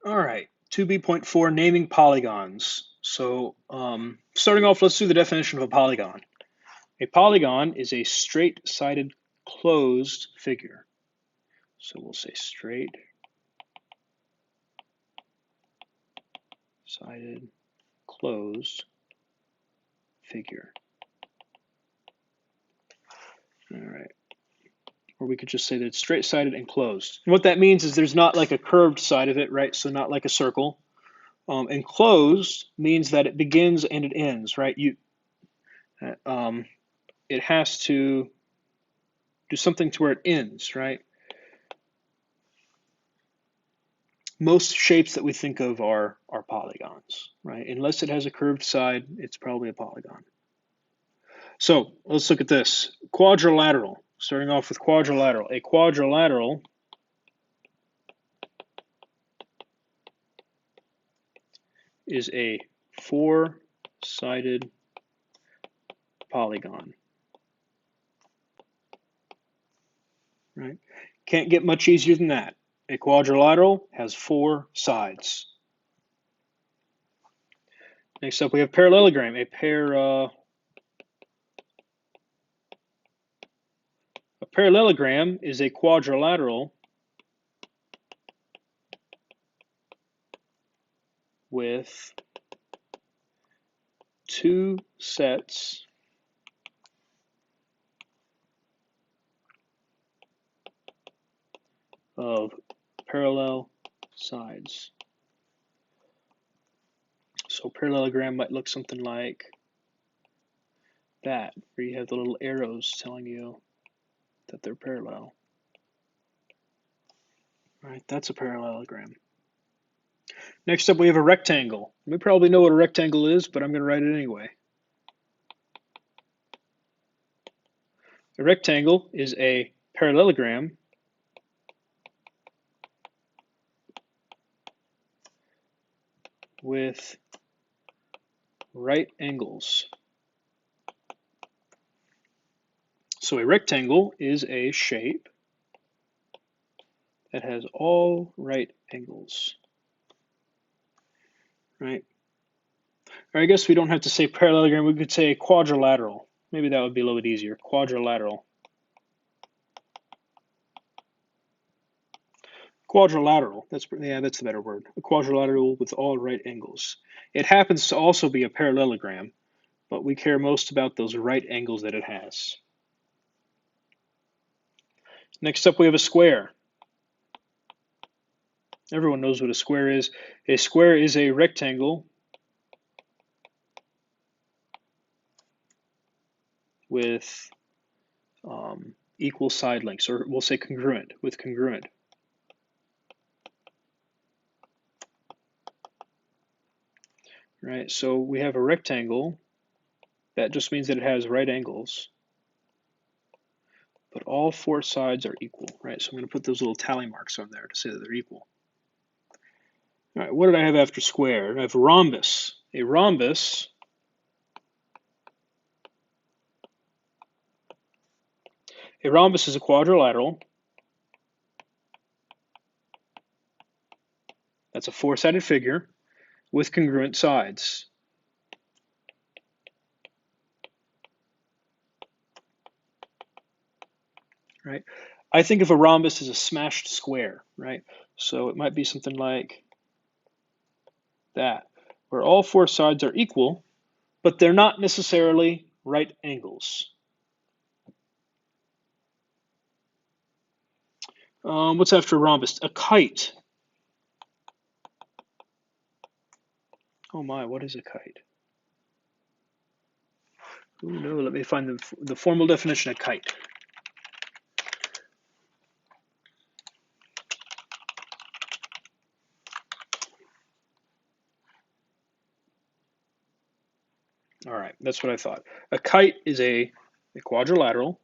All right, 2B.4, naming polygons. So starting off, let's do the definition of a polygon. A polygon is a straight-sided closed figure. So we'll say straight-sided closed figure. All right. Or we could just say that it's straight-sided and closed. And what that means is there's not like a curved side of it, right? So not like a circle. And closed means that it begins and it ends, right? It has to do something to where it ends, right? Most shapes that we think of are polygons, right? Unless it has a curved side, it's probably a polygon. So let's look at this. Quadrilateral. Starting off with quadrilateral. A quadrilateral is a four-sided polygon, right? Can't get much easier than that. A quadrilateral has four sides. Next up, we have parallelogram. A parallelogram is a quadrilateral with two sets of parallel sides. So parallelogram might look something like that, where you have the little arrows telling you that they're parallel. All right, that's a parallelogram. Next up, we have a rectangle. We probably know what a rectangle is, but I'm going to write it anyway. A rectangle is a parallelogram with right angles. So a rectangle is a shape that has all right angles, right? Or I guess we don't have to say parallelogram, we could say quadrilateral. Maybe that would be a little bit easier. Quadrilateral. Quadrilateral, that's the better word. A quadrilateral with all right angles. It happens to also be a parallelogram, but we care most about those right angles that it has. Next up, we have a square. Everyone knows what a square is. A square is a rectangle with equal side lengths, or we'll say congruent, with congruent. Right, so we have a rectangle. That just means that it has right angles, but all four sides are equal, right? So I'm going to put those little tally marks on there to say that they're equal. All right, what did I have after square? I have rhombus. A rhombus is a quadrilateral. That's a four-sided figure with congruent sides. Right? I think of a rhombus as a smashed square, right? So it might be something like that, where all four sides are equal, but they're not necessarily right angles. What's after a rhombus? A kite. Oh my, what is a kite? Oh no, let me find the formal definition of kite. All right, that's what I thought. A kite is a quadrilateral,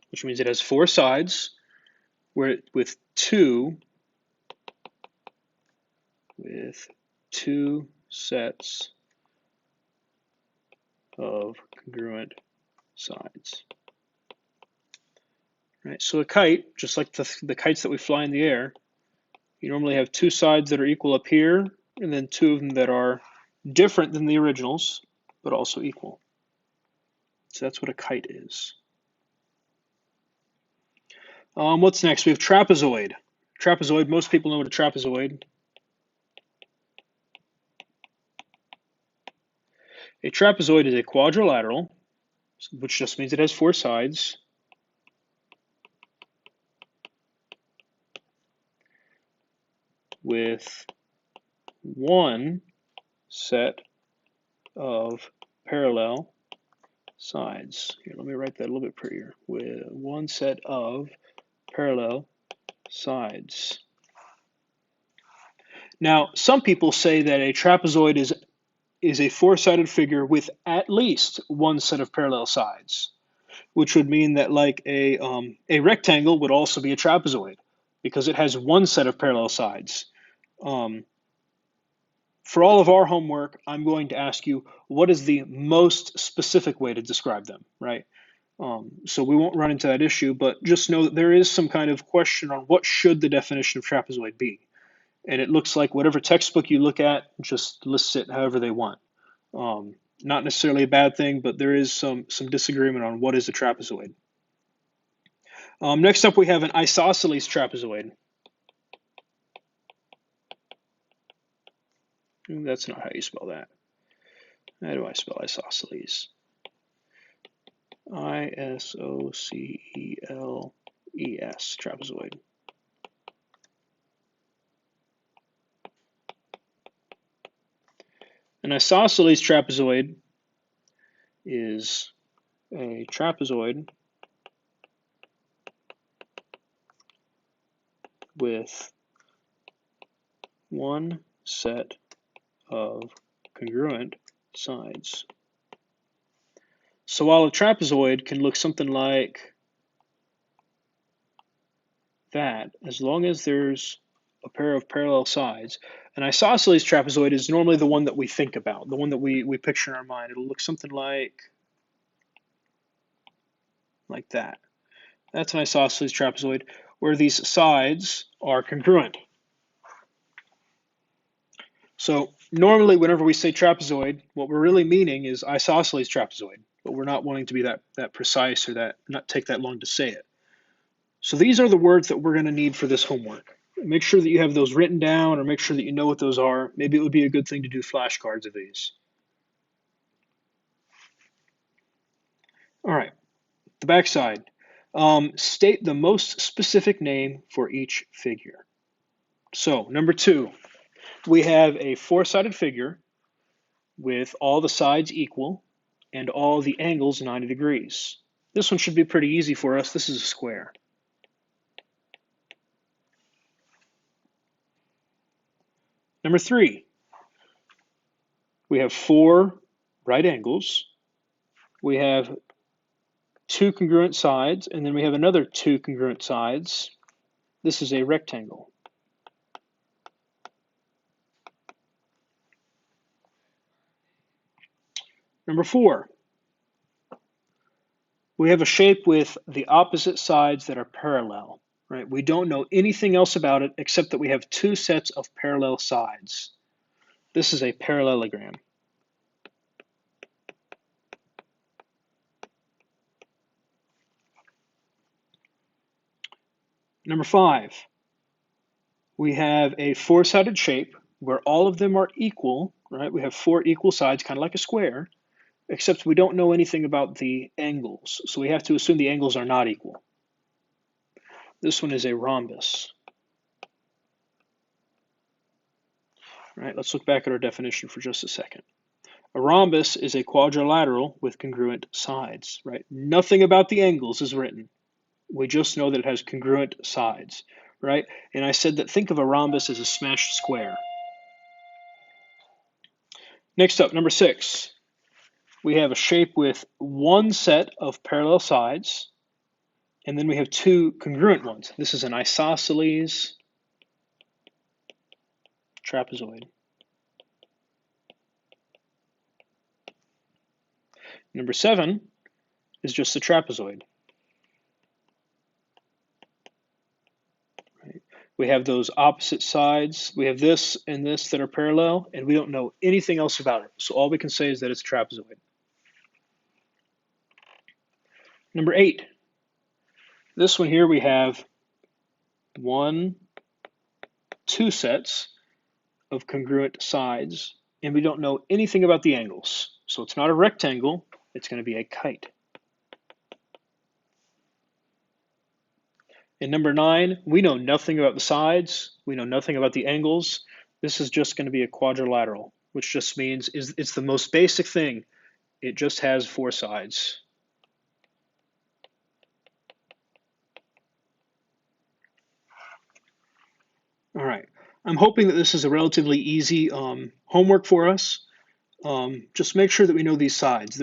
which means it has four sides, with two sets of congruent sides. right? So a kite, just like the kites that we fly in the air, you normally have two sides that are equal up here, and then two of them that are different than the originals, but also equal. So that's what a kite is. What's next? We have trapezoid. Trapezoid, most people know what a trapezoid. A trapezoid is a quadrilateral, which just means it has four sides, with one set of parallel sides. Here, let me write that a little bit prettier. With one set of parallel sides. Now, some people say that a trapezoid is a four-sided figure with at least one set of parallel sides, which would mean that like a rectangle would also be a trapezoid because it has one set of parallel sides. For all of our homework, I'm going to ask you what is the most specific way to describe them, right? So we won't run into that issue, but just know that there is some kind of question on what should the definition of trapezoid be. And it looks like whatever textbook you look at just lists it however they want. Not necessarily a bad thing, but there is some disagreement on what is a trapezoid. Next up, we have an isosceles trapezoid. That's not how you spell that. How do I spell isosceles? I-S-O-C-E-L-E-S, trapezoid. An isosceles trapezoid is a trapezoid with one set of congruent sides. So while a trapezoid can look something like that, as long as there's a pair of parallel sides, an isosceles trapezoid is normally the one that we think about, the one that we picture in our mind. It'll look something like that. That's an isosceles trapezoid, where these sides are congruent. So normally whenever we say trapezoid, what we're really meaning is isosceles trapezoid, but we're not wanting to be that precise or not take that long to say it. So these are the words that we're going to need for this homework. Make sure that you have those written down or make sure that you know what those are. Maybe it would be a good thing to do flashcards of these. All right, the backside. State the most specific name for each figure. So number 2, we have a four-sided figure with all the sides equal and all the angles 90 degrees. This one should be pretty easy for us. This is a square. Number 3, we have 4 right angles. We have 2 congruent sides, and then we have another 2 congruent sides. This is a rectangle. Number 4, we have a shape with the opposite sides that are parallel, right? We don't know anything else about it except that we have 2 sets of parallel sides. This is a parallelogram. Number 5, we have a four-sided shape where all of them are equal, right? We have 4 equal sides, kind of like a square, except we don't know anything about the angles, so we have to assume the angles are not equal. This one is a rhombus. All right, let's look back at our definition for just a second. A rhombus is a quadrilateral with congruent sides, right? Nothing about the angles is written. We just know that it has congruent sides, right? And I said that think of a rhombus as a smashed square. Next up, number 6. We have a shape with one set of parallel sides, and then we have 2 congruent ones. This is an isosceles trapezoid. Number 7 is just a trapezoid. We have those opposite sides. We have this and this that are parallel, and we don't know anything else about it. So all we can say is that it's a trapezoid. Number 8. This one here we have 1, 2 sets of congruent sides, and we don't know anything about the angles. So it's not a rectangle, it's going to be a kite. In number 9, we know nothing about the sides, we know nothing about the angles. This is just going to be a quadrilateral, which just means it's the most basic thing. It just has 4 sides. All right, I'm hoping that this is a relatively easy homework for us. Just make sure that we know these sides,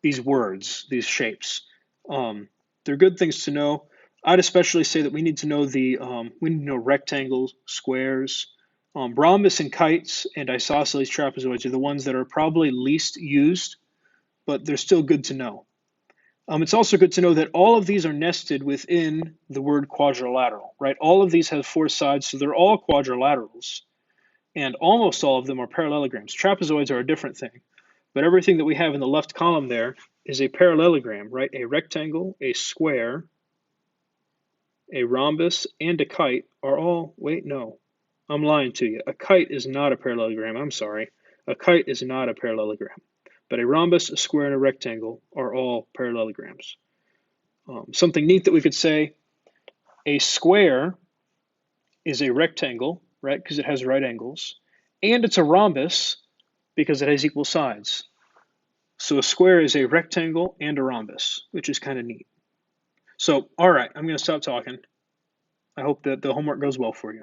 these words, these shapes. They're good things to know. I'd especially say that we need to know we need to know rectangles, squares, rhombus and kites and isosceles trapezoids are the ones that are probably least used, but they're still good to know. It's also good to know that all of these are nested within the word quadrilateral, right? All of these have 4 sides, so they're all quadrilaterals, and almost all of them are parallelograms. Trapezoids are a different thing, but everything that we have in the left column there is a parallelogram, right? A rectangle, a square, a rhombus, and a kite are all, wait, no, I'm lying to you. A kite is not a parallelogram, I'm sorry. A kite is not a parallelogram. But a rhombus, a square, and a rectangle are all parallelograms. Something neat that we could say, a square is a rectangle, right, because it has right angles, and it's a rhombus because it has equal sides. So a square is a rectangle and a rhombus, which is kind of neat. So, all right, I'm going to stop talking. I hope that the homework goes well for you.